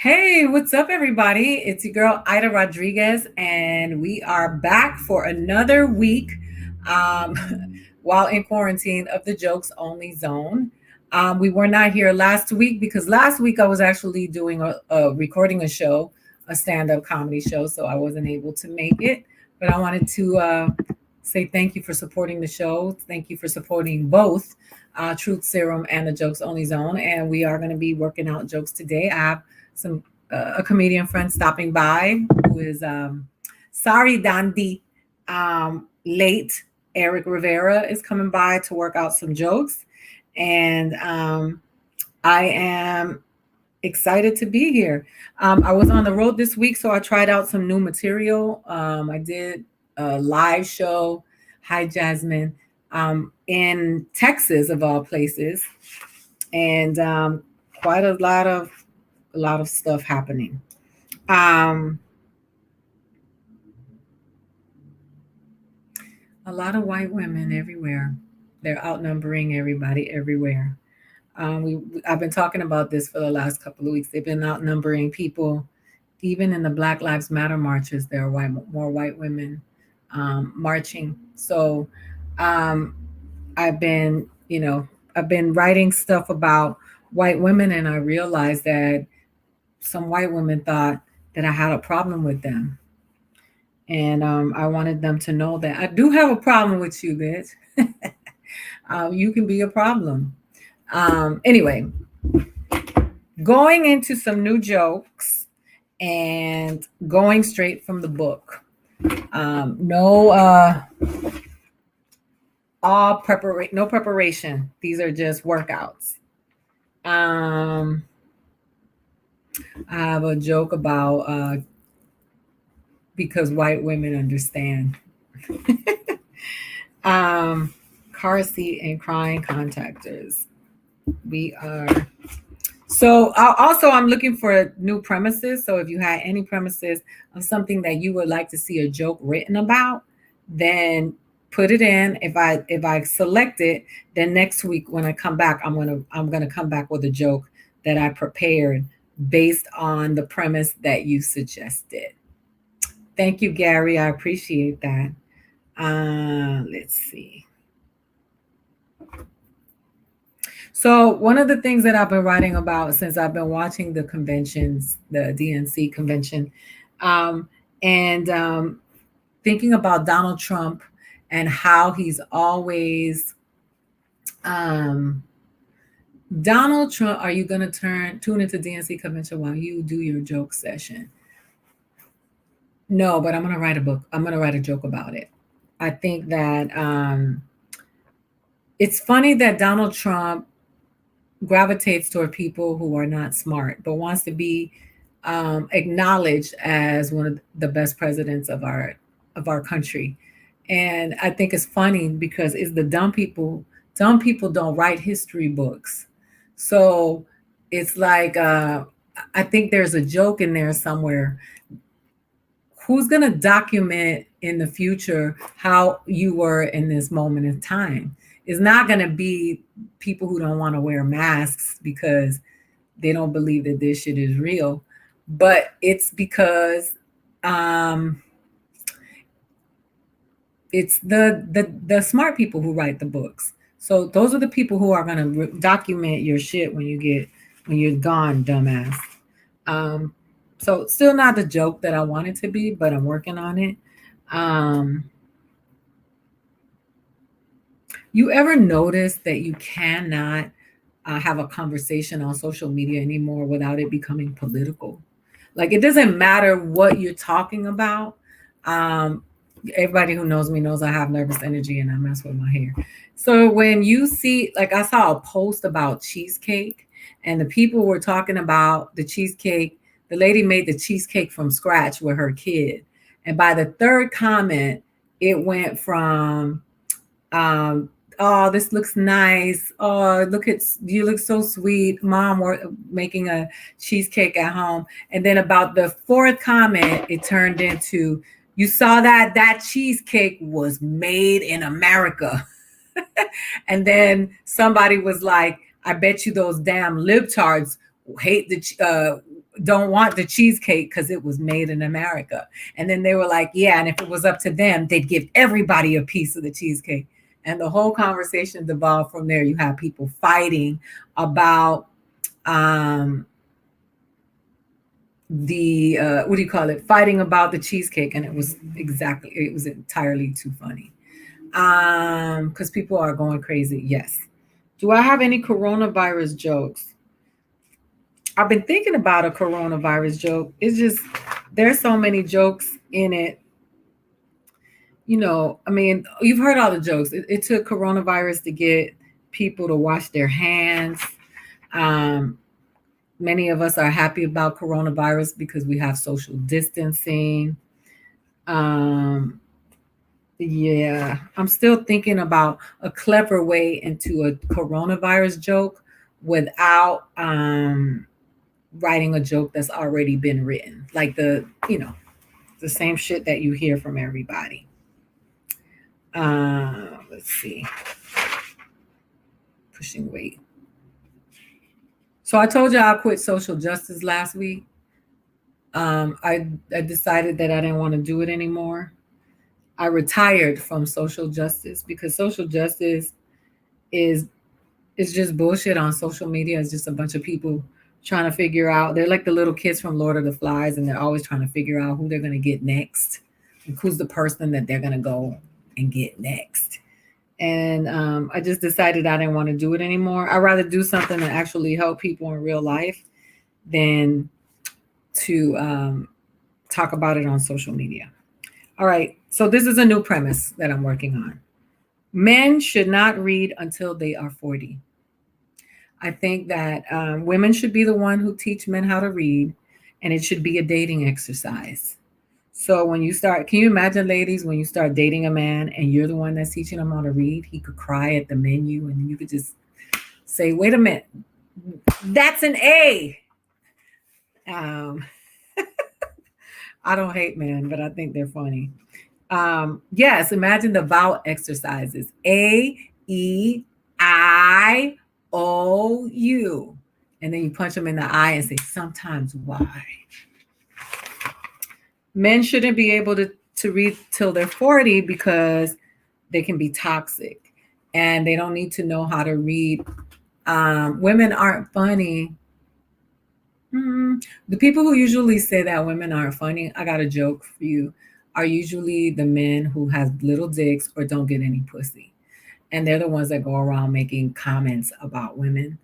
Hey, what's up, everybody? It's your girl, Ida Rodriguez, and we are back for another week um, while in quarantine of the Jokes Only Zone. We were not here last week because last week I was actually doing recording a show, a stand up comedy show, so I wasn't able to make it. But I wanted to say thank you for supporting the show. Thank you for supporting both Truth Serum and the Jokes Only Zone. And we are going to be working out jokes today. I have some a comedian friend stopping by who is sorry Dandy late. Eric Rivera is coming by to work out some jokes, and I am excited to be here. I was on the road this week, so I tried out some new material. I did a live show, Hi Jasmine, in Texas of all places, and quite a lot of stuff happening. Um, a lot of white women everywhere. They're outnumbering everybody everywhere. I've been talking about this for the last couple of weeks. They've been outnumbering people, even in the Black Lives Matter marches. There are more white women marching. So um, I've been, I've been writing stuff about white women, and I realized that some white women thought that I had a problem with them. And I wanted them to know that I do have a problem with you, bitch. You can be a problem. Anyway, going into some new jokes and going straight from the book. No, no preparation. These are just workouts. Um, I have a joke about because white women understand. Car seat and crying contactors. We are so also I'm looking for new premises. So if you had any premises of something that you would like to see a joke written about, then put it in. If I select it, then next week when I come back, I'm gonna come back with a joke that I prepared based on the premise that you suggested. Thank you, Gary. I appreciate that. Let's see. So one of the things that I've been writing about since I've been watching the conventions, the DNC convention, um, and thinking about Donald Trump and how he's always um, Donald Trump. Are you going to tune into DNC convention while you do your joke session? No, but I'm going to write a book. I'm going to write a joke about it. I think that it's funny that Donald Trump gravitates toward people who are not smart, but wants to be acknowledged as one of the best presidents of our country. And I think it's funny because it's the dumb people. Dumb people don't write history books, so it's like I think there's a joke in there somewhere. Who's going to document in the future how you were in this moment in time? It's not going to be people who don't want to wear masks because they don't believe that this shit is real, but it's because um, it's the smart people who write the books. So those are the people who are going to document your shit when you're gone, dumbass. Um, so still not the joke that I want it to be, but I'm working on it. Um, you ever notice that you cannot have a conversation on social media anymore without it becoming political? Like it doesn't matter what you're talking about. Um, Everybody who knows me knows I have nervous energy and I mess with my hair. So when you see, like I saw a post about cheesecake, and the people were talking about the cheesecake. The lady made the cheesecake from scratch with her kid. And by the third comment, it went from oh, this looks nice. Oh, look at you look so sweet. Mom, we're making a cheesecake at home. And then about the fourth comment, it turned into you saw that cheesecake was made in America. And then somebody was like, I bet you those damn libtards hate don't want the cheesecake because it was made in America. And then they were like, yeah, and if it was up to them, they'd give everybody a piece of the cheesecake. And the whole conversation devolved from there. You have people fighting about um, the what do you call it? Fighting about the cheesecake, and it was entirely too funny. Because people are going crazy. Yes. Do I have any coronavirus jokes? I've been thinking about a coronavirus joke. It's just there's so many jokes in it. I mean, you've heard all the jokes. It took coronavirus to get people to wash their hands. Um, Many of us are happy about coronavirus because we have social distancing. Um, yeah, I'm still thinking about a clever way into a coronavirus joke without writing a joke that's already been written, like the same shit that you hear from everybody. Let's see, pushing weight. So I told you I quit social justice last week. I decided that I didn't want to do it anymore. I retired from social justice because social justice is it's just bullshit on social media. It's just a bunch of people trying to figure out. They're like the little kids from Lord of the Flies, and they're always trying to figure out who they're going to get next, and who's the person that they're going to go and get next. And I just decided I didn't want to do it anymore. I'd rather do something that actually help people in real life than to talk about it on social media. All right. So this is a new premise that I'm working on. Men should not read until they are 40. I think that women should be the one who teach men how to read, and it should be a dating exercise. So when you start, can you imagine, ladies, when you start dating a man and you're the one that's teaching him how to read, he could cry at the menu, and you could just say, "Wait a minute, that's an A." Um, I don't hate men, but I think they're funny. Yes, imagine the vowel exercises: A, E, I, O, U. And then you punch them in the eye and say, sometimes why? Men shouldn't be able to read till they're 40 because they can be toxic and they don't need to know how to read. Women aren't funny. The people who usually say that women aren't funny, I got a joke for you, are usually the men who has little dicks or don't get any pussy. And they're the ones that go around making comments about women.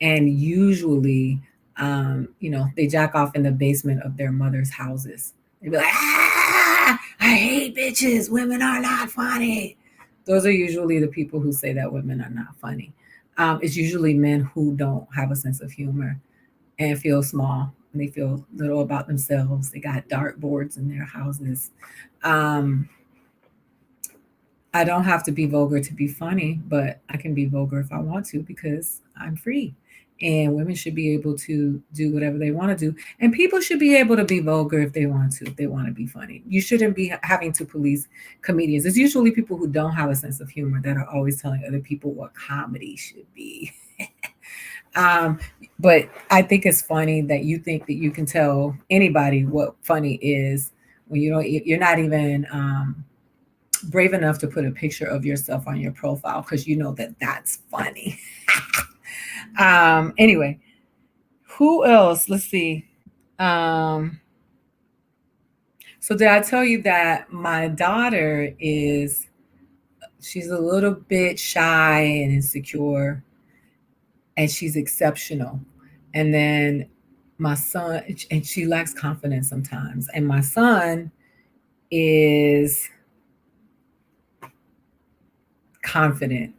And usually, they jack off in the basement of their mother's houses. They be like, I hate bitches. Women are not funny. Those are usually the people who say that women are not funny. It's usually men who don't have a sense of humor and feel small and they feel little about themselves. They got dartboards in their houses. Um, I don't have to be vulgar to be funny, but I can be vulgar if I want to because I'm free. And women should be able to do whatever they want to do. And people should be able to be vulgar if they want to, if they want to be funny. You shouldn't be having to police comedians. It's usually people who don't have a sense of humor that are always telling other people what comedy should be. um, but I think it's funny that you think that you can tell anybody what funny is when you're not even brave enough to put a picture of yourself on your profile because you know that that's funny. Anyway, who else? Let's see. Um, so did I tell you that my daughter she's a little bit shy and insecure, and she's exceptional. And then my son, and she lacks confidence sometimes. And my son is confident,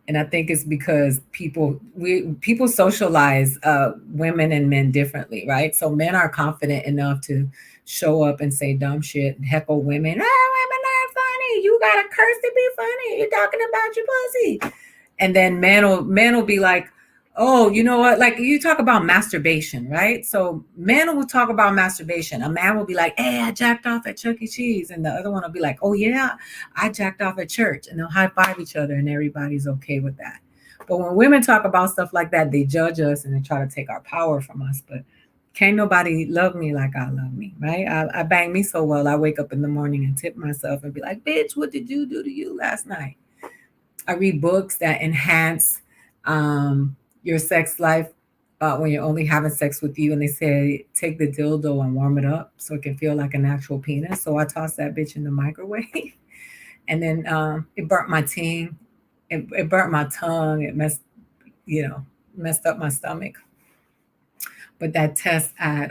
and I think it's because people socialize women and men differently, right? So men are confident enough to show up and say dumb shit and heckle women. Women aren't funny. You got a curse to be funny. You're talking about your pussy. And then men will be like, oh, you know what? Like you talk about masturbation, right? So men will talk about masturbation. A man will be like, hey, I jacked off at Chuck E. Cheese. And the other one will be like, oh yeah, I jacked off at church. And they'll high five each other and everybody's okay with that. But when women talk about stuff like that, they judge us and they try to take our power from us. But Can't nobody love me like I love me, right? I bang me so well, I wake up in the morning and tip myself and be like, bitch, what did you do to you last night? I read books that enhance um, your sex life when you're only having sex with you. And they say, take the dildo and warm it up so it can feel like an actual penis. So I tossed that bitch in the microwave. And then it burnt my teeth. It burnt my tongue. It messed up my stomach. But that test at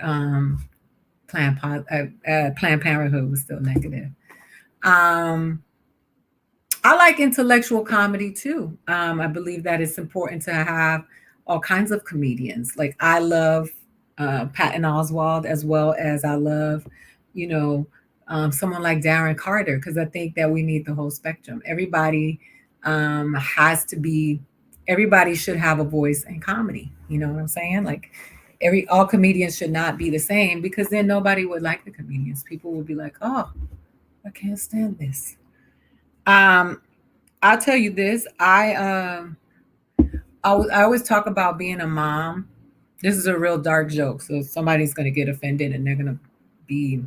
Planned Parenthood was still negative. Um, I like intellectual comedy too. I believe that it's important to have all kinds of comedians. Like I love Patton Oswald as well as I love, you know, someone like Darren Carter because I think that we need the whole spectrum. Has to be. Everybody should have a voice in comedy. You know what I'm saying? Like every all comedians should not be the same because then nobody would like the comedians. People would be like, oh, I can't stand this. Um, I'll tell you this. I always talk about being a mom. This is a real dark joke, so somebody's gonna get offended and they're gonna be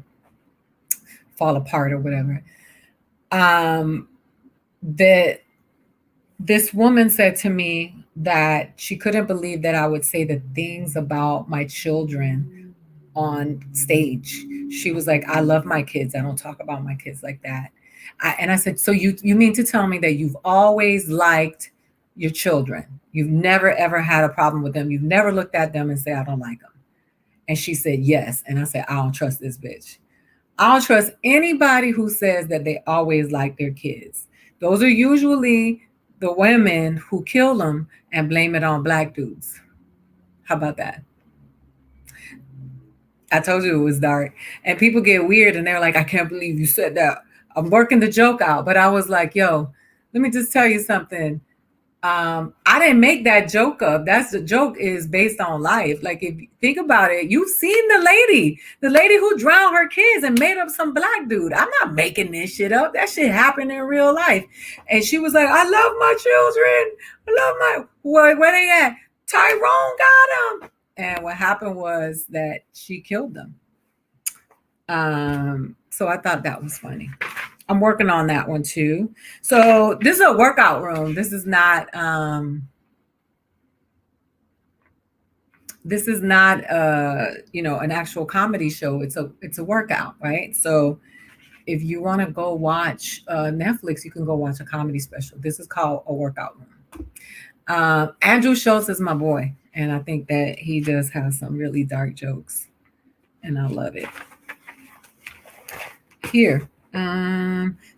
fall apart or whatever. Um, that this woman said to me that she couldn't believe that I would say the things about my children on stage. She was like, "I love my kids. I don't talk about my kids like that." And I said, "So you mean to tell me that you've always liked your children? You've never ever had a problem with them. You've never looked at them and say I don't like them?" And she said, "Yes." And I said, "I don't trust this bitch. I don't trust anybody who says that they always like their kids. Those are usually the women who kill them and blame it on black dudes. How about that?" I told you it was dark. And people get weird and they're like, I can't believe you said that. I'm working the joke out. But I was like, yo, let me just tell you something. I didn't make that joke up. That's the joke is based on life. Like if you think about it, you've seen the lady who drowned her kids and made up some black dude. I'm not making this shit up. That shit happened in real life. And she was like, I love my children. I love my where they at? Tyrone got them. And what happened was that she killed them. So I thought that was funny. I'm working on that one too. So this is a workout room. This is not an actual comedy show. It's a workout, right? So if you want to go watch Netflix, you can go watch a comedy special. This is called a workout room. Andrew Schultz is my boy, and I think that he does have some really dark jokes, and I love it. Here.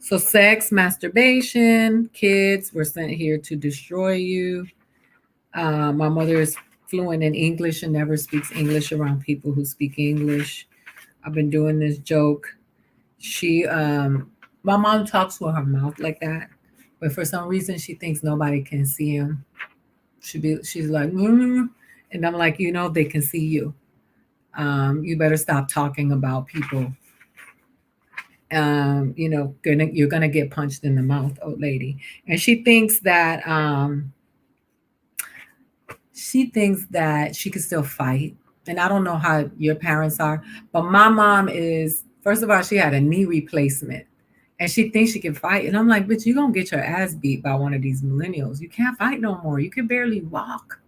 So sex, masturbation, kids were sent here to destroy you. My mother is fluent in English and never speaks English around people who speak English. I've been doing this joke. My mom talks with her mouth like that, but for some reason she thinks nobody can see him. She's like, and I'm like, they can see you. You better stop talking about people. You're gonna get punched in the mouth, old lady. And she thinks that she can still fight. And I don't know how your parents are, but my mom is, first of all, she had a knee replacement and she thinks she can fight. And I'm like, bitch, you're gonna get your ass beat by one of these millennials. You can't fight no more. You can barely walk.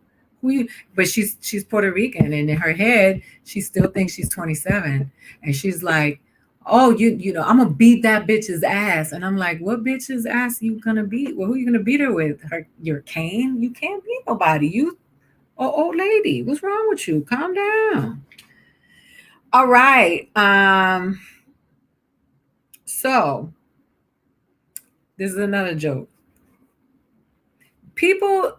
But she's Puerto Rican and in her head, she still thinks she's 27. And she's like, oh, I'm gonna beat that bitch's ass. And I'm like, what bitch's ass you gonna beat? Well, who you gonna beat her with? Your cane? You can't beat nobody. Oh, old lady, what's wrong with you? Calm down. All right. So this is another joke. People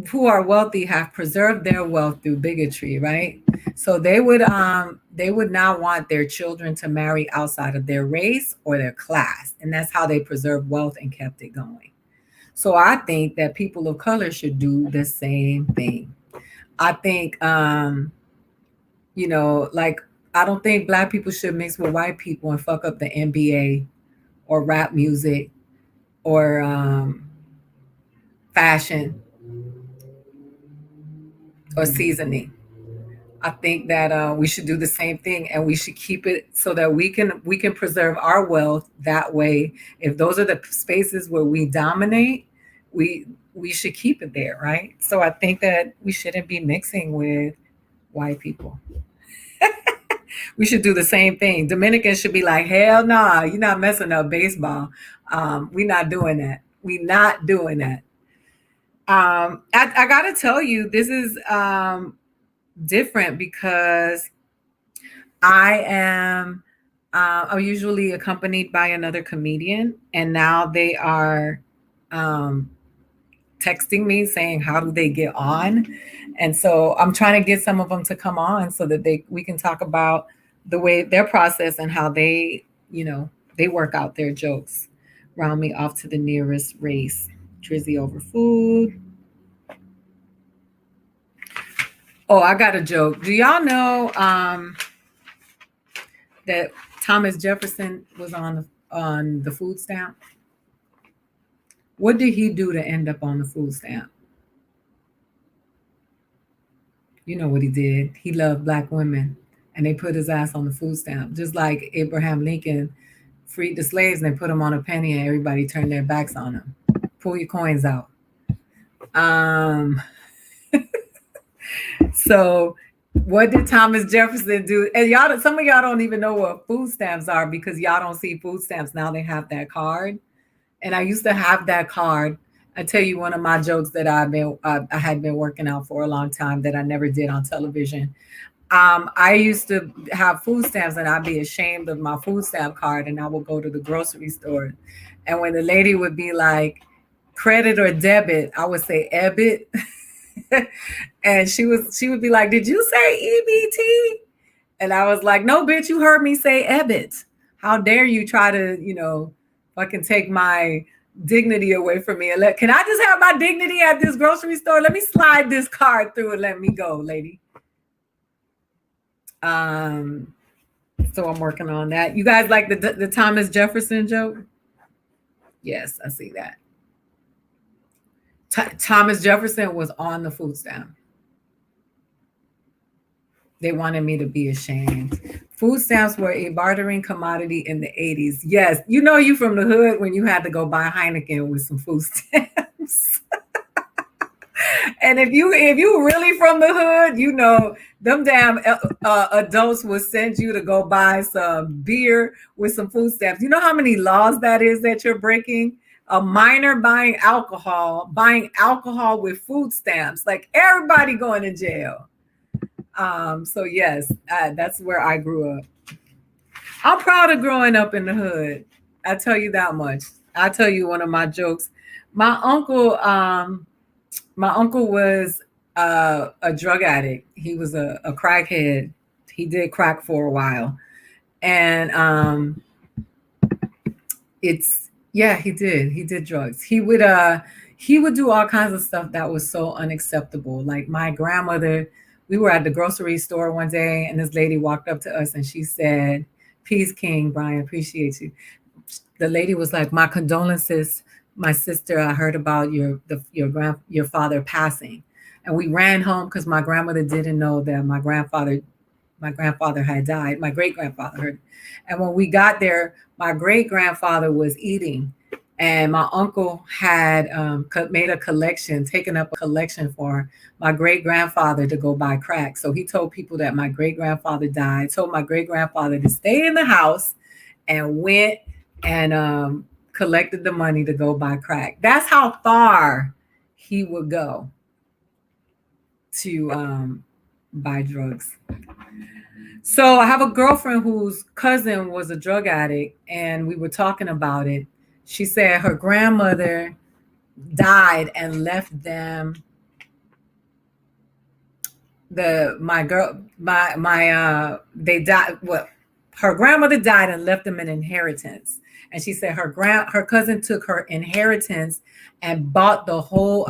who are wealthy have preserved their wealth through bigotry, right? So they would not want their children to marry outside of their race or their class, and that's how they preserve wealth and kept it going. So I think that people of color should do the same thing. I think like I don't think black people should mix with white people and fuck up the NBA or rap music or fashion or seasoning. I think that we should do the same thing, and we should keep it so that we can preserve our wealth that way. If those are the spaces where we dominate, we we should keep it there, right? So I think that we shouldn't be mixing with white people. We should do the same thing. Dominicans should be like, hell nah, you're not messing up baseball. We're not doing that. We're not doing that. I gotta tell you, this is different because I'm usually accompanied by another comedian, and now they are um, texting me saying how do they get on, and so I'm trying to get some of them to come on so that we can talk about the way their process and how they work out their jokes. Round me off to the nearest race. Drizzy over food. Oh, I got a joke. Do y'all know that Thomas Jefferson was on the food stamp? What did he do to end up on the food stamp? You know what he did. He loved black women, and they put his ass on the food stamp, just like Abraham Lincoln freed the slaves and they put him on a penny, and everybody turned their backs on him. Pull your coins out. Um, so what did Thomas Jefferson do? And y'all, some of y'all don't even know what food stamps are because y'all don't see food stamps. Now they have that card. And I used to have that card. I tell you one of my jokes that I had been working out for a long time that I never did on television. I used to have food stamps, and I'd be ashamed of my food stamp card, and I would go to the grocery store, and when the lady would be like, "Credit or debit," I would say "ebit," and she would be like, "Did you say EBT?" And I was like, "No, bitch, you heard me say ebit. How dare you try to, fucking take my dignity away from me? And can I just have my dignity at this grocery store? Let me slide this card through and let me go, lady." Um, so I'm working on that. You guys like the Thomas Jefferson joke? Yes, I see that. Thomas Jefferson was on the food stamp. They wanted me to be ashamed. Food stamps were a bartering commodity in the 80s. Yes, you from the hood when you had to go buy Heineken with some food stamps. And if you really from the hood, them damn adults would send you to go buy some beer with some food stamps. You know how many laws that is that you're breaking? A minor buying alcohol with food stamps, like everybody going to jail. So yes, that's where I grew up. I'm proud of growing up in the hood. I tell you that much. I tell you one of my jokes. My uncle, my uncle was a drug addict. He was a crackhead. He did crack for a while, and it's yeah, he did. He did drugs. He would do all kinds of stuff that was so unacceptable. Like my grandmother, we were at the grocery store one day, and this lady walked up to us and she said, "Peace, King Brian, appreciate you." The lady was like, "My condolences, my sister. I heard about your father passing." And we ran home because my grandmother didn't know that my grandfather had died. My great grandfather. And when we got there, my great grandfather was eating, and my uncle had made a collection, taken up a collection for my great grandfather to go buy crack. So he told people that my great grandfather died. Told my great grandfather to stay in the house, and went and collected the money to go buy crack. That's how far he would go to buy drugs. So I have a girlfriend whose cousin was a drug addict, and we were talking about it. She said her grandmother died and left them they died. Well, her grandmother died and left them an inheritance. And she said her cousin took her inheritance and bought the whole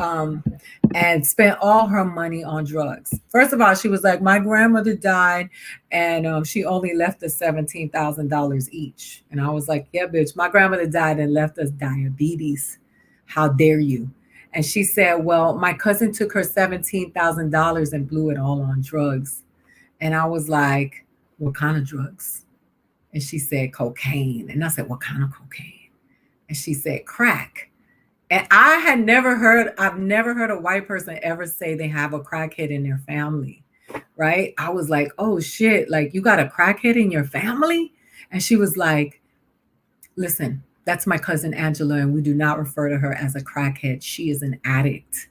and spent all her money on drugs. First of all, she was like, "My grandmother died, and she only left us $17,000 each." And I was like, "Yeah, bitch, my grandmother died and left us diabetes. How dare you?" And she said, "Well, my cousin took her $17,000 and blew it all on drugs." And I was like, what kind of drugs? And she said, cocaine. And I said, what kind of cocaine? And she said, crack. And I've never heard a white person ever say they have a crackhead in their family. Right. I was like, oh shit, like you got a crackhead in your family? And she was like, listen, that's my cousin Angela, and we do not refer to her as a crackhead. She is an addict.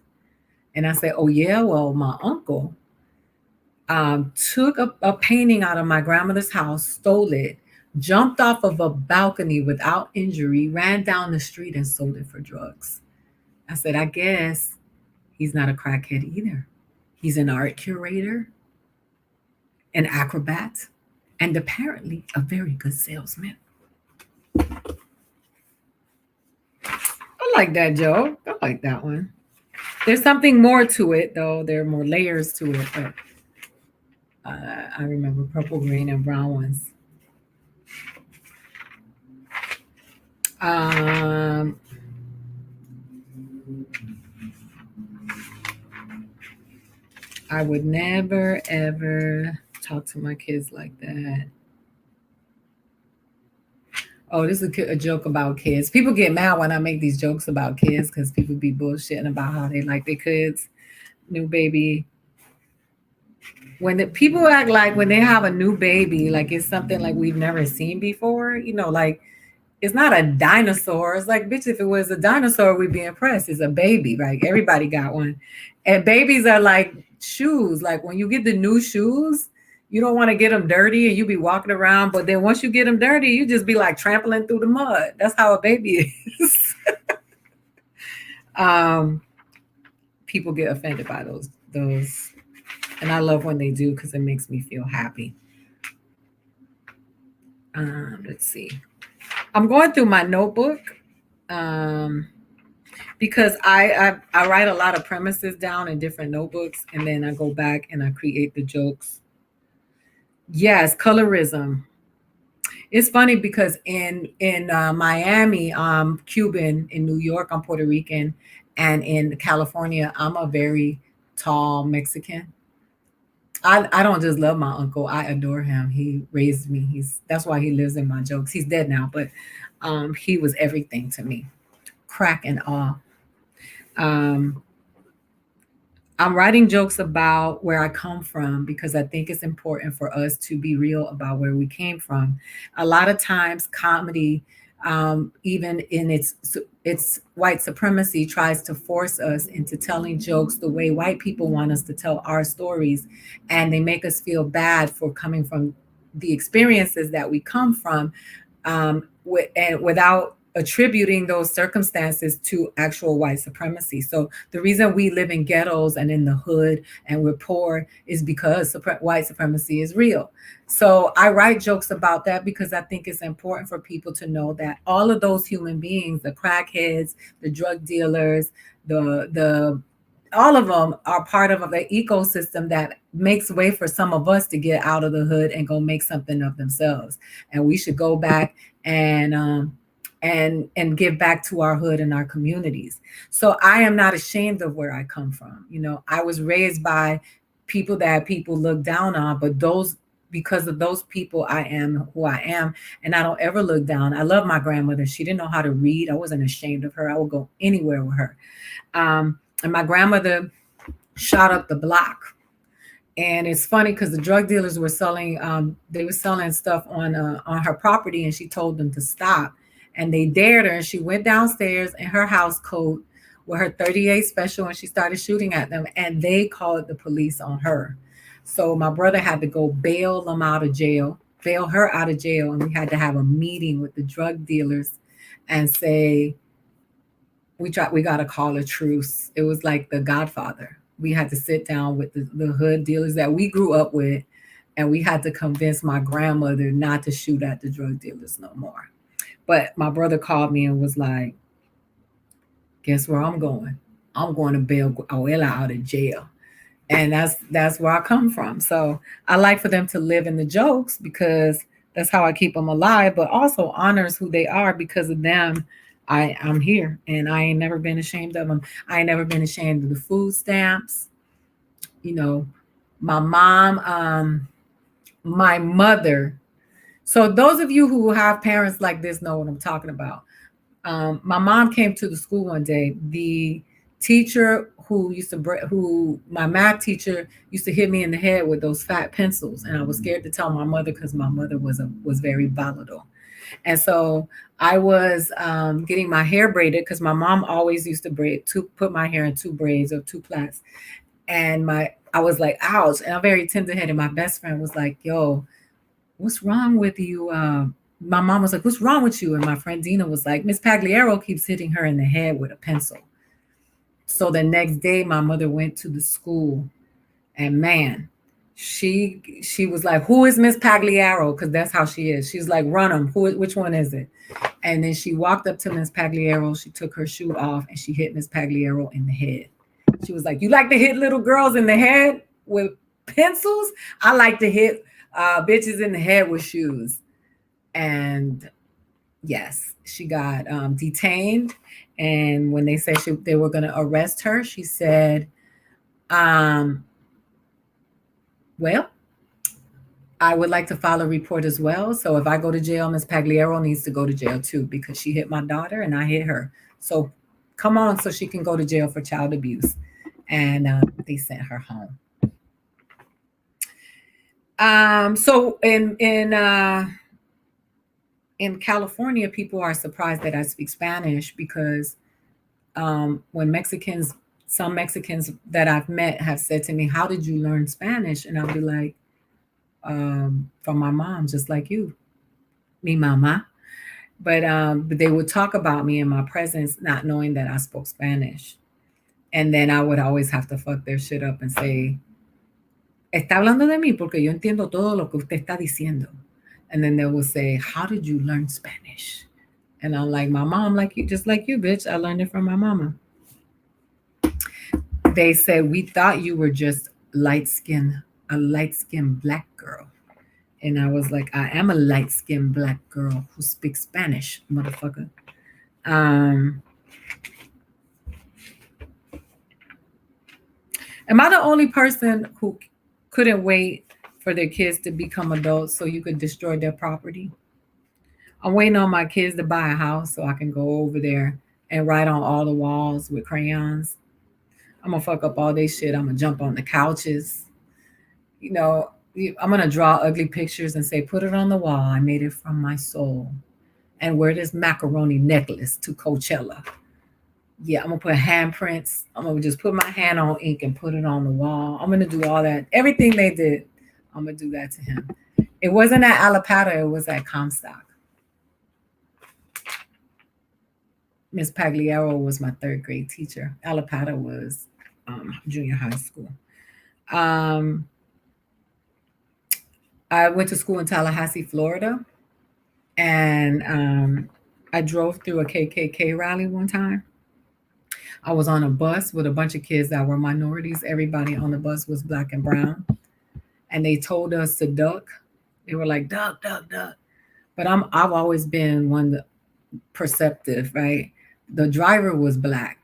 And I said, oh, yeah, well, my uncle took a painting out of my grandmother's house, stole it, jumped off of a balcony without injury, ran down the street, and sold it for drugs. I said, I guess he's not a crackhead either. He's an art curator, an acrobat, and apparently a very good salesman. I like that joke. I like that one. There's something more to it, though. There are more layers to it, but I remember purple, green, and brown ones. Um, I would never ever talk to my kids like that. Oh, this is a joke about kids. People get mad when I make these jokes about kids because people be bullshitting about how they like their kids. New baby. When the people act like when they have a new baby, like it's something like we've never seen before, like it's not a dinosaur. It's like, bitch, if it was a dinosaur, we'd be impressed. It's a baby, right? Everybody got one. And babies are like shoes. Like when you get the new shoes, you don't want to get them dirty and you be walking around. But then once you get them dirty, you just be like trampling through the mud. That's how a baby is. um, People get offended by those. And I love when they do because it makes me feel happy. Let's see. I'm going through my notebook. Um, because I write a lot of premises down in different notebooks and then I go back and I create the jokes. Yes, colorism. It's funny because in Miami, I'm Cuban. In New York, I'm Puerto Rican, and in California, I'm a very tall Mexican. I don't just love my uncle. I adore him. He raised me. That's why he lives in my jokes. He's dead now, but he was everything to me. Crack and awe. Um, I'm writing jokes about where I come from because I think it's important for us to be real about where we came from. A lot of times, comedy, even in its white supremacy, tries to force us into telling jokes the way white people want us to tell our stories, and they make us feel bad for coming from the experiences that we come from, and without attributing those circumstances to actual white supremacy. So the reason we live in ghettos and in the hood and we're poor is because white supremacy is real. So I write jokes about that because I think it's important for people to know that all of those human beings, the crackheads, the drug dealers, the all of them are part of the ecosystem that makes way for some of us to get out of the hood and go make something of themselves. And we should go back and give back to our hood and our communities. So I am not ashamed of where I come from. I was raised by people that people look down on, but those because of those people I am who I am, and I don't ever look down. I love my grandmother. She didn't know how to read. I wasn't ashamed of her. I would go anywhere with her. And my grandmother shot up the block. And it's funny because the drug dealers were selling they were selling stuff on her property, and she told them to stop. And they dared her, and she went downstairs in her house coat with her 38 special, and she started shooting at them, and they called the police on her. So my brother had to go bail them out of jail, bail her out of jail, and we had to have a meeting with the drug dealers and say we got to call a truce. It was like the Godfather. We had to sit down with the hood dealers that we grew up with, and we had to convince my grandmother not to shoot at the drug dealers no more. But my brother called me and was like, guess where I'm going? I'm going to bail Abuela out of jail. And that's where I come from. So I like for them to live in the jokes because that's how I keep them alive, but also honors who they are. Because of them, I'm here, and I ain't never been ashamed of them. I ain't never been ashamed of the food stamps. You know, my mom my mother. So those of you who have parents like this know what I'm talking about. My mom came to the school one day. The teacher who used to who my math teacher used to hit me in the head with those fat pencils, and I was scared to tell my mother because my mother was very volatile. And so I was getting my hair braided because my mom always used to put my hair in two braids or two plaits. And I was like, ouch. And I'm very tender headed. My best friend was like, yo, what's wrong with you? My mom was like, what's wrong with you? And my friend Dina was like, Miss Pagliaro keeps hitting her in the head with a pencil. So the next day, my mother went to the school, and man, she was like, who is Miss Pagliaro? Because that's how she is. She's like, run them. Which one is it? And then she walked up to Miss Pagliaro. She took her shoe off and she hit Miss Pagliaro in the head. She was like, you like to hit little girls in the head with pencils? I like to hit bitches in the head with shoes. And yes, she got detained. And when they said they were going to arrest her, she said, um, well, I would like to file a report as well. So if I go to jail, Miss Pagliaro needs to go to jail too because she hit my daughter and I hit her. So come on, so she can go to jail for child abuse. And they sent her home. So in California, people are surprised that I speak Spanish because when some Mexicans that I've met have said to me, "How did you learn Spanish?" And I'll be like, "From my mom, just like you, mi mama." But they would talk about me in my presence, not knowing that I spoke Spanish, and then I would always have to fuck their shit up and say, "Está hablando de mí porque yo entiendo todo lo que usted está diciendo." And then they will say, "How did you learn Spanish?" And I'm like, "My mom, like you, just like you, bitch. I learned it from my mama." They said, "We thought you were just a light skinned black girl." And I was like, "I am a light skinned black girl who speaks Spanish, motherfucker." Um, am I the only person who couldn't wait for their kids to become adults so you could destroy their property? I'm waiting on my kids to buy a house so I can go over there and write on all the walls with crayons. I'm gonna fuck up all their shit. I'm gonna jump on the couches. You know, I'm gonna draw ugly pictures and say, put it on the wall. I made it from my soul. And wear this macaroni necklace to Coachella. Yeah, I'm gonna put handprints. I'm gonna just put my hand on ink and put it on the wall. I'm gonna do all that. Everything they did, I'm gonna do that to him. It wasn't at Alapata, it was at Comstock. Miss Pagliaro was my third grade teacher. Alapata was junior high school. Um, I went to school in Tallahassee, Florida, and I drove through a KKK rally one time. I was on a bus with a bunch of kids that were minorities. Everybody on the bus was black and brown, and they told us to duck. They were like, "Duck, duck, duck." But I've always been one perceptive, right? The driver was black,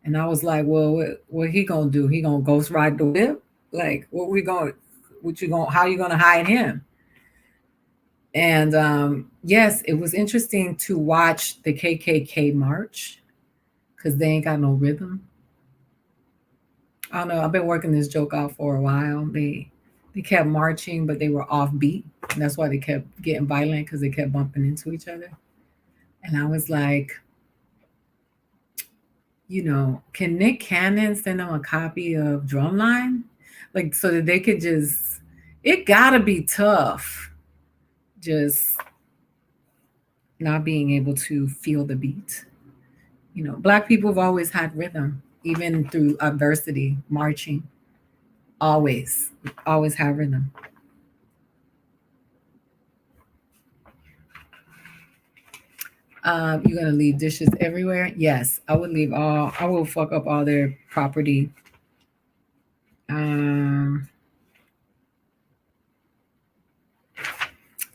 and I was like, "Well, what he gonna do? He gonna ghost ride the whip? Like, what we going? What you going? How you gonna hide him?" And yes, it was interesting to watch the KKK march because they ain't got no rhythm. I don't know. I've been working this joke out for a while. They kept marching, but they were offbeat. And that's why they kept getting violent because they kept bumping into each other. And I was like, can Nick Cannon send them a copy of Drumline? Like, so that they could just, it gotta be tough just not being able to feel the beat. Black people have always had rhythm, even through adversity, marching, always, always have rhythm. You're gonna leave dishes everywhere? Yes, I would leave all. I will fuck up all their property. Um,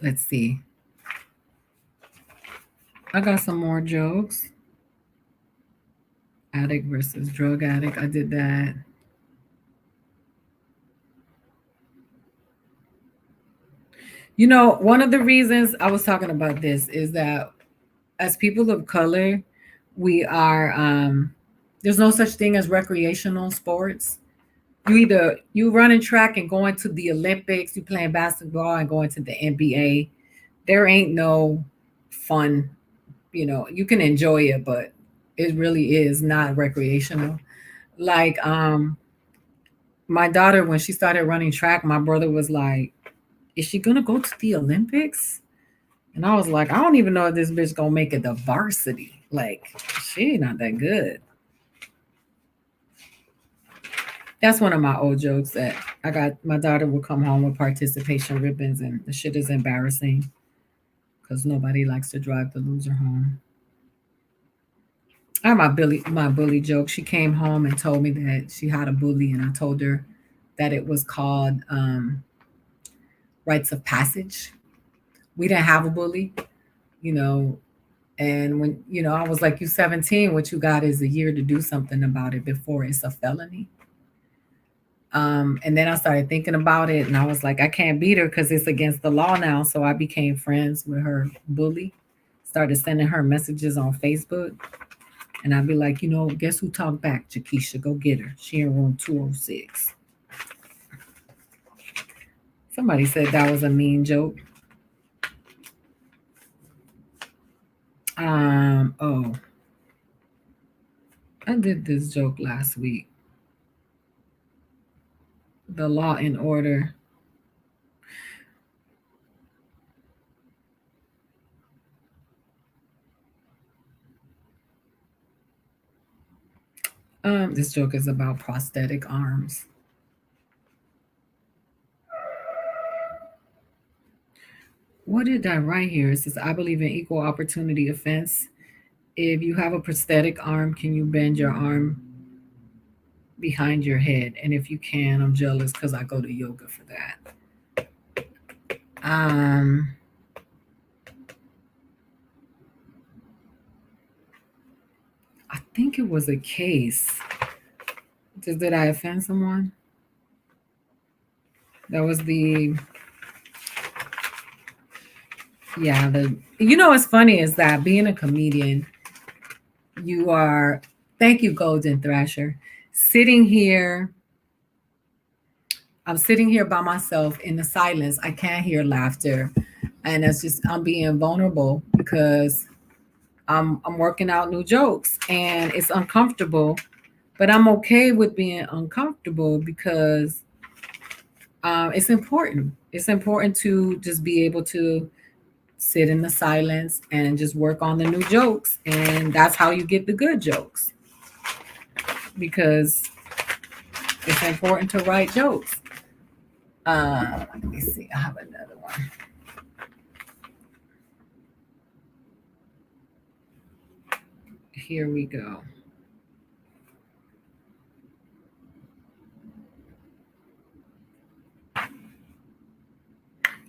let's see. I got some more jokes. Addict versus drug addict. I did that. One of the reasons I was talking about this is that as people of color, we are there's no such thing as recreational sports. You running track and going to the Olympics, you playing basketball and going to the NBA. There ain't no fun. You can enjoy it, but it really is not recreational. Like my daughter, when she started running track, my brother was like, is she gonna go to the Olympics? And I was like, I don't even know if this bitch gonna make it to varsity. Like, she not that good. That's one of my old jokes that I got. My daughter would come home with participation ribbons, and the shit is embarrassing because nobody likes to drive the loser home. I have my bully joke. She came home and told me that she had a bully, and I told her that it was called rites of passage. We didn't have a bully, you know, and when I was like, "You 17. What you got is a year to do something about it before it's a felony." And then I started thinking about it, and I was like, I can't beat her because it's against the law now. So I became friends with her bully. Started sending her messages on Facebook, and I'd be like, guess who talked back? Jakisha, go get her. She in room 206. Somebody said that was a mean joke. Oh, I did this joke last week. The Law and Order. This joke is about prosthetic arms. What did I write here? It says, I believe in equal opportunity offense. If you have a prosthetic arm, can you bend your arm behind your head? And if you can, I'm jealous because I go to yoga for that. I think it was a case. Did I offend someone? That was the yeah, what's funny is that being a comedian, you are thank you, Golden Thrasher. Sitting here, I'm sitting here by myself in the silence. I can't hear laughter. And it's just I'm being vulnerable because I'm working out new jokes and it's uncomfortable, but I'm okay with being uncomfortable because it's important. It's important to just be able to sit in the silence and just work on the new jokes, and that's how you get the good jokes because it's important to write jokes. Let me see. I have another one. Here we go.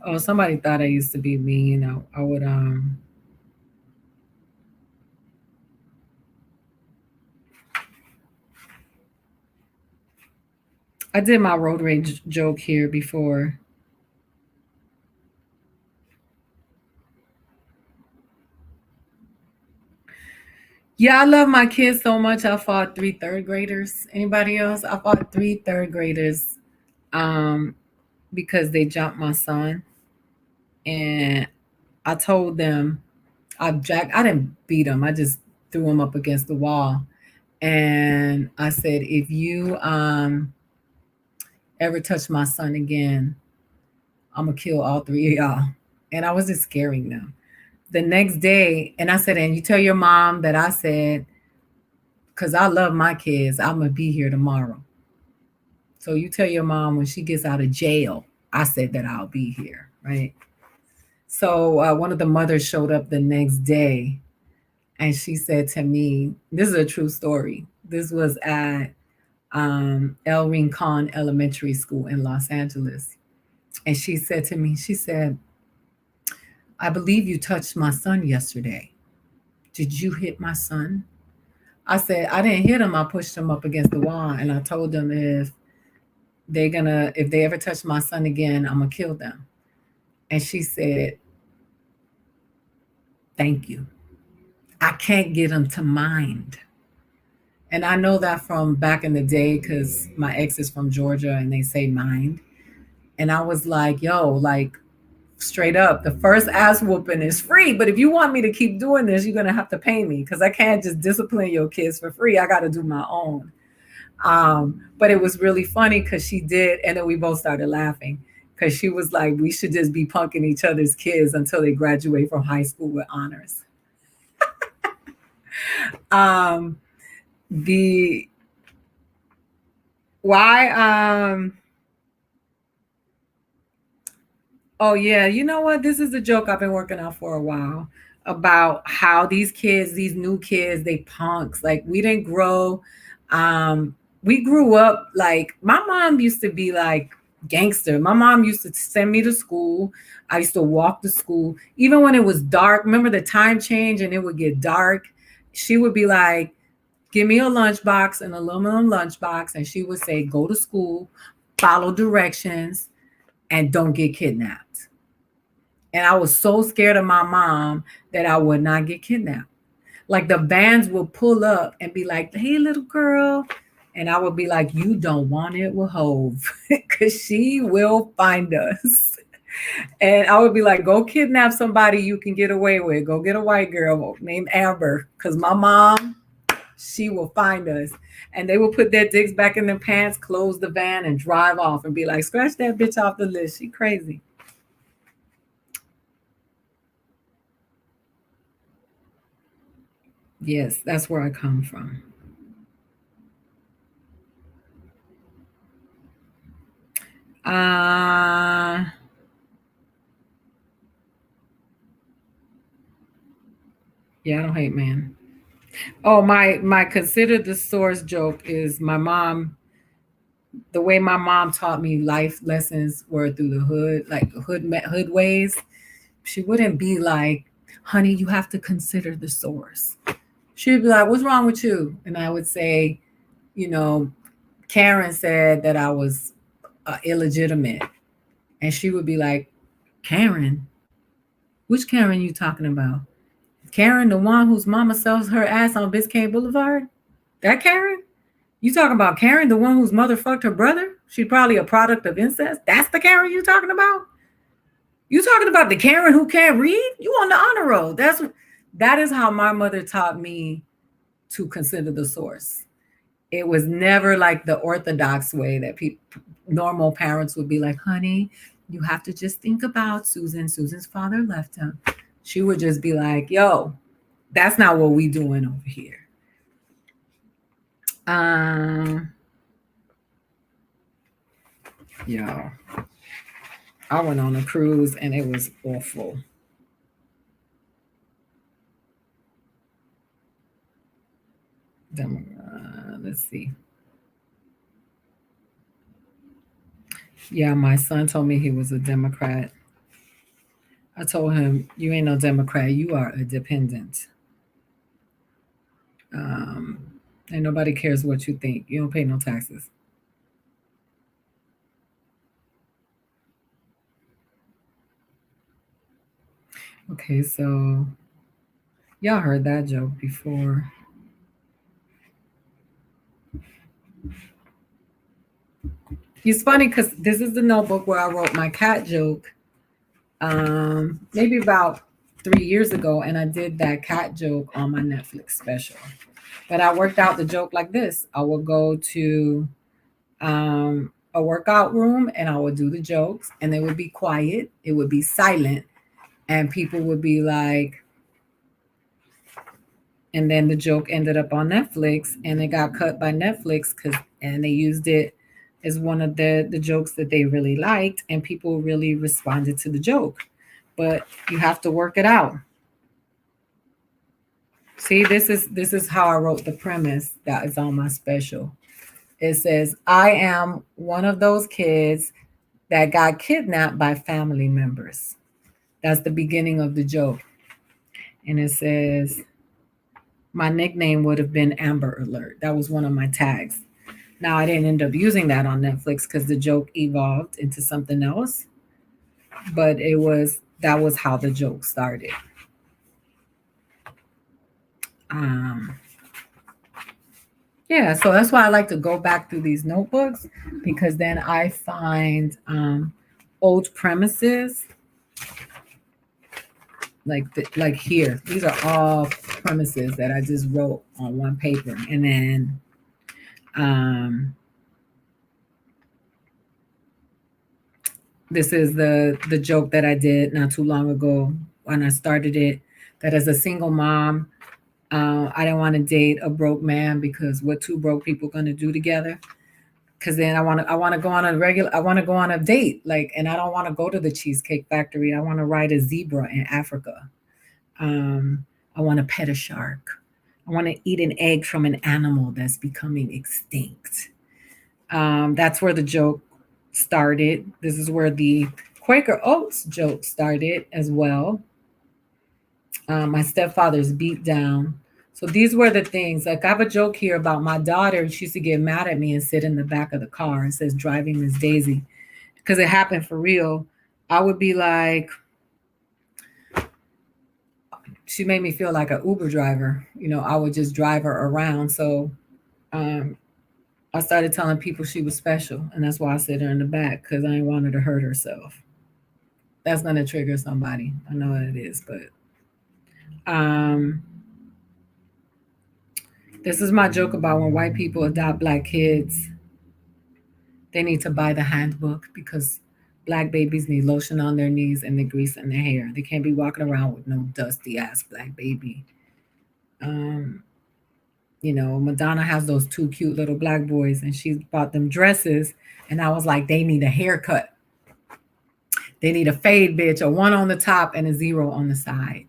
Oh, somebody thought I used to be mean. I would I did my road rage joke here before. Yeah, I love my kids so much. I fought three third graders. Anybody else? I fought three third graders um, because they jumped my son, and I told them I didn't beat him. I just threw him up against the wall, and I said, if you ever touch my son again, I'm gonna kill all three of y'all. And I was just scaring them. The next day, and I said, and you tell your mom that I said, because I love my kids, I'm gonna be here tomorrow. So you tell your mom when she gets out of jail, I said that I'll be here, right? So one of the mothers showed up the next day and she said to me, this is a true story. This was at El Rincon Elementary School in Los Angeles. And she said to me, she said, I believe you touched my son yesterday. Did you hit my son? I said, I didn't hit him. I pushed him up against the wall. And I told them if they ever touch my son again, I'm gonna kill them. And she said, thank you. I can't get them to mind. And I know that from back in the day because my ex is from Georgia and they say mind. And I was like, yo, like straight up, the first ass whooping is free. But if you want me to keep doing this, you're going to have to pay me because I can't just discipline your kids for free. I got to do my own. But it was really funny because she did. And then we both started laughing because she was like, we should just be punking each other's kids until they graduate from high school with honors. Um, the why Oh yeah, you know what? This is a joke I've been working on for a while about how these kids, these new kids, they punks. Like we didn't grow. Um, we grew up like my mom used to be like gangster. My mom used to send me to school. I used to walk to school, even when it was dark. Remember the time change and it would get dark. She would be like, "Give me a lunchbox, an aluminum lunchbox," and she would say, "Go to school, follow directions, and don't get kidnapped." And I was so scared of my mom that I would not get kidnapped. Like the bands would pull up and be like, "Hey, little girl." And I would be like, "You don't want it with Hove because she will find us." And I would be like, "Go kidnap somebody you can get away with. Go get a white girl named Amber because my mom, she will find us." And they will put their dicks back in their pants, close the van, and drive off and be like, "Scratch that bitch off the list. She crazy." Yes, that's where I come from. Uh yeah, I don't hate man. Oh, my consider the source joke is my mom. The way my mom taught me life lessons were through the hood, like hood ways. She wouldn't be like, "Honey, you have to consider the source." She'd be like, "What's wrong with you?" And I would say, you know, Karen said that I was illegitimate, and she would be like, "Karen, which Karen you talking about? Karen, the one whose mama sells her ass on Biscayne Boulevard? That Karen? You talking about Karen, the one whose mother fucked her brother? She probably a product of incest. That's the Karen you talking about? You talking about the Karen who can't read? You on the honor roll. That is how my mother taught me to consider the source. It was never like the orthodox way that people normal parents would be like, "Honey, you have to just think about Susan. Susan's father left him." She would just be like, "Yo, that's not what we doing over here." Um, yeah, I went on a cruise and it was awful. Let's see. Yeah, my son told me he was a Democrat. I told him, "You ain't no Democrat. You are a dependent. Um, and nobody cares what you think. You don't pay no taxes." Okay, so y'all heard that joke before. It's funny because this is the notebook where I wrote my cat joke maybe about 3 years ago, and I did that cat joke on my Netflix special. But I worked out the joke like this: I would go to a workout room and I would do the jokes, and they would be quiet, it would be silent, and people would be like, and then the joke ended up on Netflix and it got cut by Netflix because and they used it as one of the jokes that they really liked and people really responded to the joke. But you have to work it out. See, this is how I wrote the premise that is on my special. It says, "I am one of those kids that got kidnapped by family members." That's the beginning of the joke. And it says, "My nickname would have been Amber Alert." That was one of my tags. Now, I didn't end up using that on Netflix because the joke evolved into something else. but that was how the joke started. Um, yeah, so that's why I like to go back through these notebooks because then I find old premises like here. These are all premises that I just wrote on one paper, and then um, this is the joke that I did not too long ago when I started it. That as a single mom, I didn't want to date a broke man because what two broke people gonna do together? Because then I want to go on a regular I want to go on a date and I don't want to go to the Cheesecake Factory. I want to ride a zebra in Africa. Um, I want to pet a shark. I want to eat an egg from an animal that's becoming extinct. That's where the joke started. This is where the Quaker Oats joke started as well. My stepfather's beat down. So these were the things. Like I have a joke here about my daughter. She used to get mad at me and sit in the back of the car and says driving Miss Daisy because it happened for real. I would be like, she made me feel like an Uber driver. I would just drive her around. So um, I started telling people she was special, and that's why I sit her in the back because I didn't want her to hurt herself. That's gonna trigger somebody. I know it is, but um, this is my joke about when white people adopt black kids. They need to buy the handbook because black babies need lotion on their knees and the grease in their hair. They can't be walking around with no dusty ass black baby. Um, Madonna has those two cute little black boys, and she bought them dresses, and I was like, they need a haircut. They need a fade, bitch, a one on the top and a zero on the side.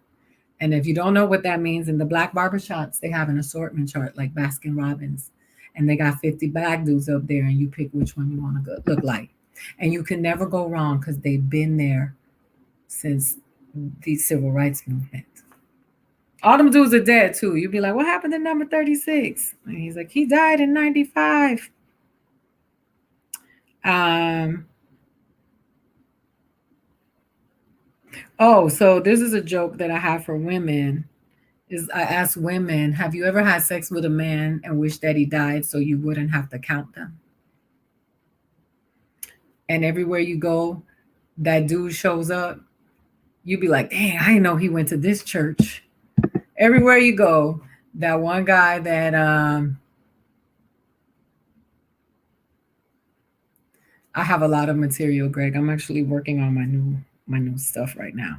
And if you don't know what that means, in the black barbershops, they have an assortment chart like Baskin Robbins. And they got 50 black dudes up there, and you pick which one you want to look like. And you can never go wrong because they've been there since the civil rights movement. All them dudes are dead too. You'd be like, what happened to number 36? And he's like, he died in 95. Um, oh, so this is a joke that I have for women. Is I ask women, have you ever had sex with a man and wish that he died so you wouldn't have to count them? And everywhere you go, that dude shows up, you'd be like, dang, I didn't know he went to this church. Everywhere you go, that one guy that I have a lot of material, Greg. I'm actually working on my new stuff right now.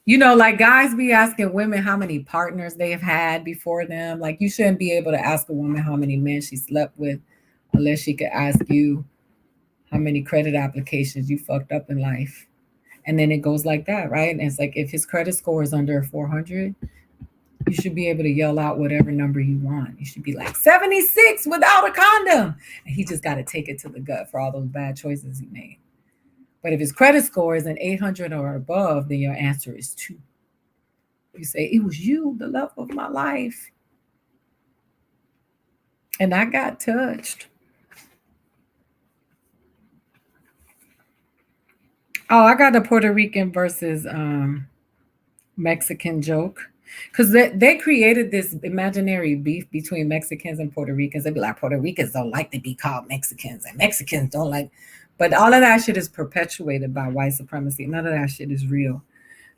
Like guys be asking women how many partners they have had before them. Like you shouldn't be able to ask a woman how many men she slept with unless she could ask you how many credit applications you fucked up in life. And then it goes like that, right? And it's like if his credit score is under 400, you should be able to yell out whatever number you want. You should be like 76 without a condom. And he just got to take it to the gut for all those bad choices he made. But if his credit score is an 800 or above, then your answer is 2. You say, it was you, the love of my life. And I got touched. Oh, I got the Puerto Rican versus Mexican joke. Because they created this imaginary beef between Mexicans and Puerto Ricans. They'd be like, Puerto Ricans don't like to be called Mexicans, and Mexicans don't like. But all of that shit is perpetuated by white supremacy. None of that shit is real.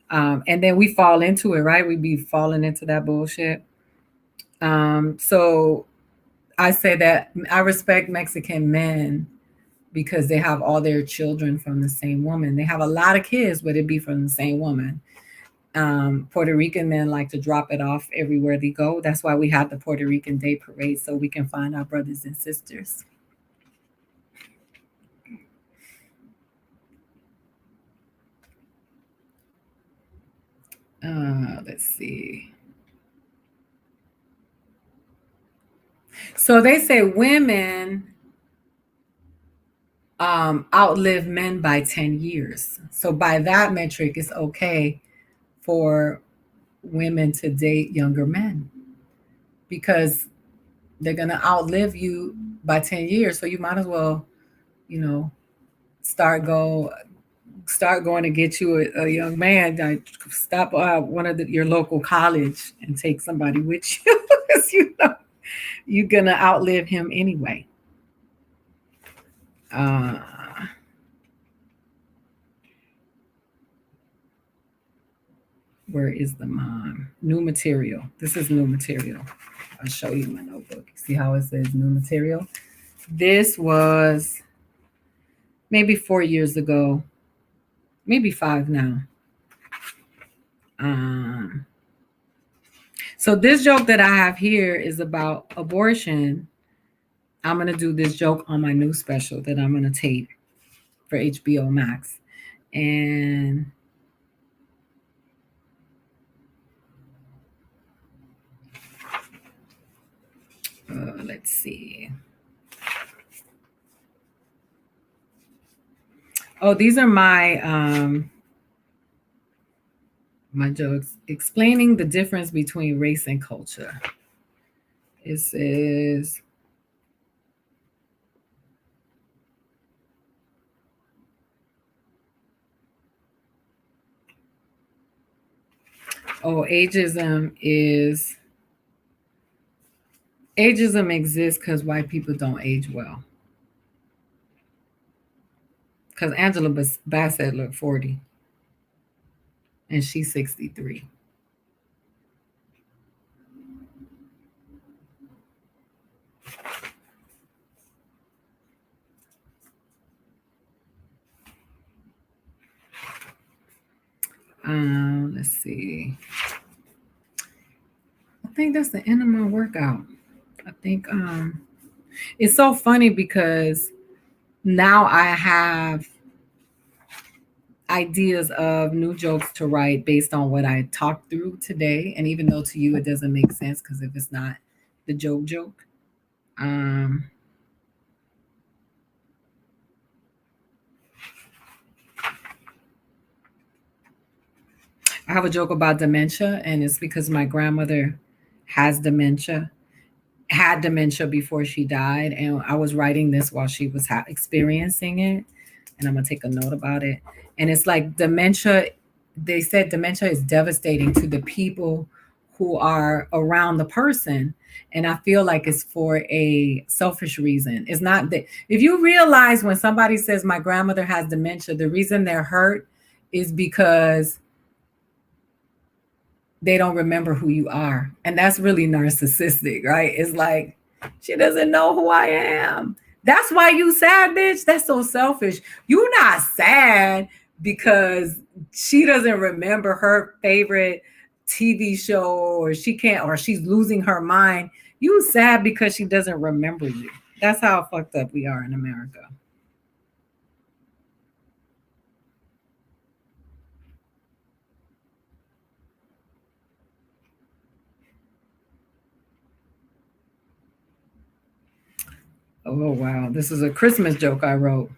And then we fall into it, right? We be falling into that bullshit. So I say that I respect Mexican men because they have all their children from the same woman. They have a lot of kids, but it be from the same woman. Puerto Rican men like to drop it off everywhere they go. That's why we have the Puerto Rican Day Parade so we can find our brothers and sisters. Let's see. So they say women outlive men by 10 years. So by that metric, it's okay for women to date younger men because they're going to outlive you by 10 years. So you might as well, you know, start start going to get you a young man, like stop one of your local college and take somebody with you. 'Cause you know you're gonna outlive him anyway. Uh, where is the mom? New material. This is new material. I'll show you my notebook. See how it says new material? This was maybe 4 years ago, maybe five now. Um, so this joke that I have here is about abortion. I'm gonna do this joke on my new special that I'm gonna tape for HBO Max, and let's see. Oh, these are my jokes explaining the difference between race and culture. It says, "Oh, ageism exists because white people don't age well. Because Angela Bassett looked 40, and she's 63." Let's see. I think that's the end of my workout. I think it's so funny because now I have ideas of new jokes to write based on what I talked through today. And even though to you it doesn't make sense because if it's not the joke, um, I have a joke about dementia, and it's because my grandmother has dementia, had dementia before she died, and I was writing this while she was experiencing it, and I'm gonna take a note about it. And it's like dementia. They said dementia is devastating to the people who are around the person, and I feel like it's for a selfish reason. It's not that if you realize when somebody says my grandmother has dementia, the reason they're hurt is because they don't remember who you are. And that's really narcissistic, right? It's like, she doesn't know who I am. That's why you sad, bitch. That's so selfish. You not sad because she doesn't remember her favorite TV show or she can't or she's losing her mind. You sad because she doesn't remember you. That's how fucked up we are in America. Oh wow, this is a Christmas joke I wrote.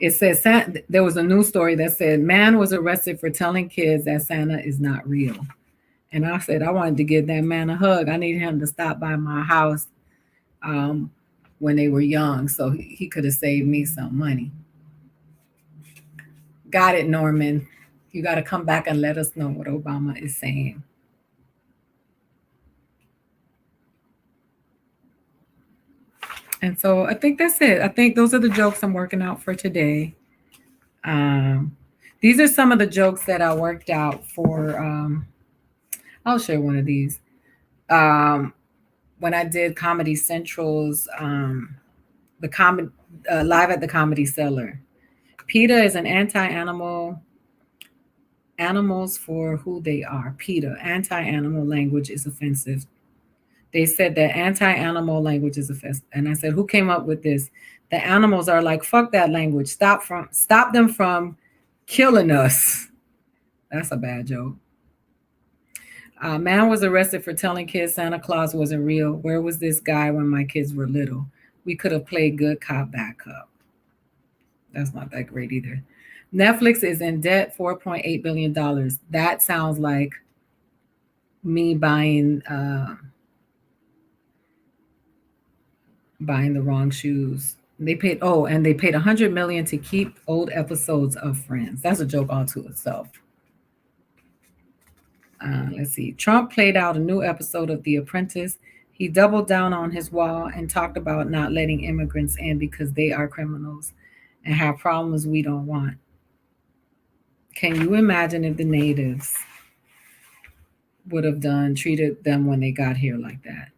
It says there was a news story that said man was arrested for telling kids that Santa is not real. And I said I wanted to give that man a hug. I needed him to stop by my house um, when they were young, so he could have saved me some money. Got it, Norman. You got to come back and let us know what Obama is saying. And so I think that's it. I think those are the jokes I'm working out for today. Um, these are some of the jokes that I worked out for. I'll share one of these. Um, when I did Comedy Central's the com- live at the Comedy Cellar. PETA is an anti-animal animals for who they are. PETA, anti-animal language is offensive. They said that anti-animal language is offensive, and I said, who came up with this? The animals are like, fuck that language. Stop them from killing us. That's a bad joke. Man was arrested for telling kids Santa Claus wasn't real. Where was this guy when my kids were little? We could have played good cop, bad cop. That's not that great either. Netflix is in debt $4.8 billion. That sounds like me buying the wrong shoes. and they paid 100 million to keep old episodes of Friends. That's a joke all to itself. Let's see. Trump played out a new episode of The Apprentice. He doubled down on his wall and talked about not letting immigrants in because they are criminals and have problems we don't want. Can you imagine if the natives would have done treated them when they got here like that?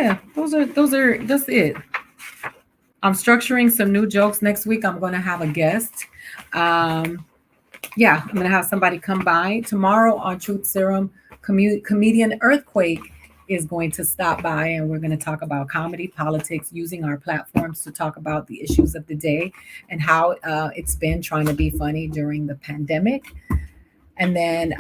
Yeah, those are that's it. I'm structuring some new jokes next week. I'm going to have a guest. Um, yeah, I'm going to have somebody come by tomorrow on Truth Serum. Comedian Earthquake is going to stop by, and we're going to talk about comedy, politics, using our platforms to talk about the issues of the day and how it's been trying to be funny during the pandemic. And then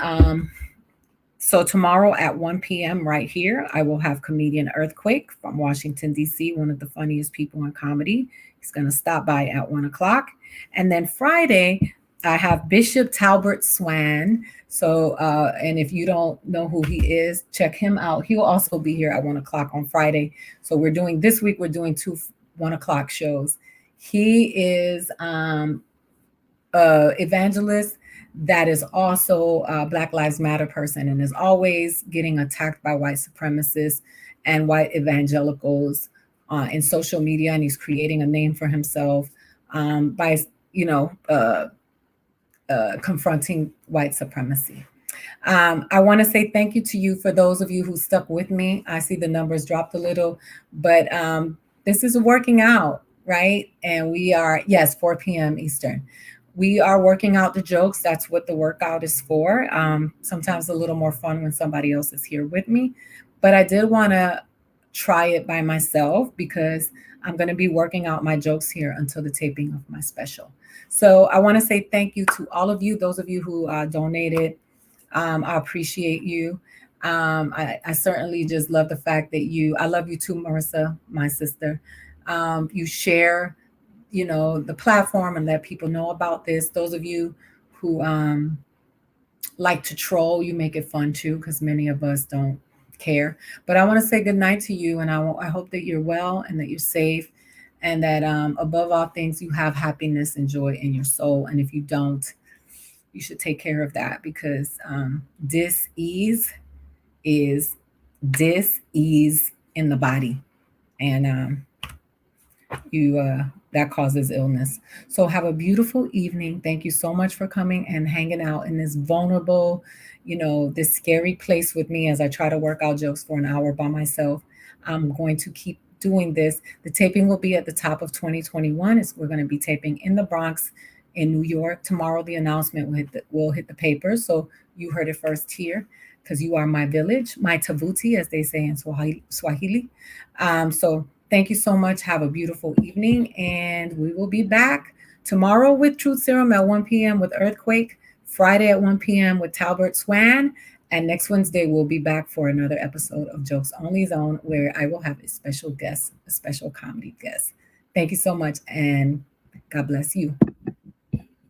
so tomorrow at 1 p.m. right here, I will have comedian Earthquake from Washington, D.C., one of the funniest people in comedy. He's going to stop by at 1 o'clock. And then Friday, I have Bishop Talbert Swan. So, and if you don't know who he is, check him out. He will also be here at 1 o'clock on Friday. So this week, we're doing two 1 o'clock shows. He is evangelist that is also a Black Lives Matter person and is always getting attacked by white supremacists and white evangelicals in social media, and he's creating a name for himself by you know uh, confronting white supremacy. I want to say thank you to you for those of you who stuck with me. I see the numbers dropped a little, but this is working out, right? And we are, yes, 4 p.m. Eastern. We are working out the jokes. That's what the workout is for. Sometimes a little more fun when somebody else is here with me. But I did want to try it by myself because I'm going to be working out my jokes here until the taping of my special. So I want to say thank you to all of you, those of you who donated. I appreciate you. I certainly just love the fact that I love you too, Marissa, my sister. You share, the platform and let people know about this. Those of you who like to troll, you make it fun too, because many of us don't care. But I want to say good night to you, and I hope that you're well and that you're safe, and that above all things, you have happiness and joy in your soul. And if you don't, you should take care of that because dis-ease is dis-ease in the body, and you that causes illness. So have a beautiful evening. Thank you so much for coming and hanging out in this vulnerable, this scary place with me as I try to work out jokes for an hour by myself. I'm going to keep doing this. The taping will be at the top of 2021. We're going to be taping in the Bronx in New York. Tomorrow, the announcement will hit the papers. So you heard it first here because you are my village, my tavuti, as they say in Swahili. So thank you so much. Have a beautiful evening. And we will be back tomorrow with Truth Serum at 1 p.m. with Earthquake, Friday at 1 p.m. with Talbert Swan. And next Wednesday, we'll be back for another episode of Jokes Only Zone, where I will have a special guest, a special comedy guest. Thank you so much, and God bless you.